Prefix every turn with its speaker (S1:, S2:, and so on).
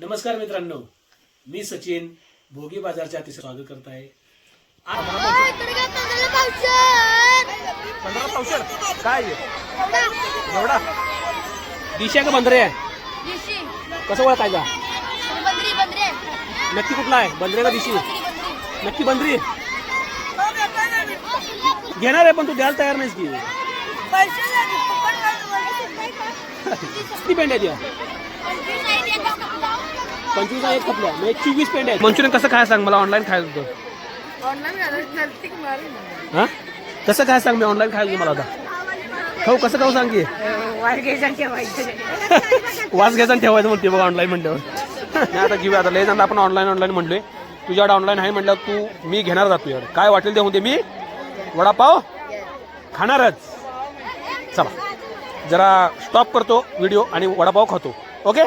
S1: नमस्कार मित्रांनो, मी सचिन भोगी बाजारच्या अतिशय स्वागत करत आहे.
S2: 15 पावशेर काय एवढा दिशा का बंदरे आहे? कसं ओळखायचा? नक्की कुठला आहे, बंदरे का दिशी? नक्की बंदरी घेणार आहे, पण तू द्यायला तयार नाहीस की. किती पेंड आहे? 25 एक खपल्या म्हणजे 24 पेंड आहे. मंचुरियन कसं काय सांग मला, ऑनलाईन खायचं होतं. हा कसं काय सांग, मी ऑनलाईन खायचं मला आता. खाऊ कसं खाऊ सांग की. वास घ्यायचा ठेवायचं म्हणते बघा ऑनलाईन म्हणल्यावर. नाही आता घेऊया, आता लय जण आपण ऑनलाईन म्हणलोय. तुझ्याकडे ऑनलाईन आहे म्हणल्यावर तू मी घेणार जातो यार. काय वाटेल ते होते, मी वडापाव खाणारच. चला जरा स्टॉप करतो व्हिडिओ आणि वडापाव खातो. ओके.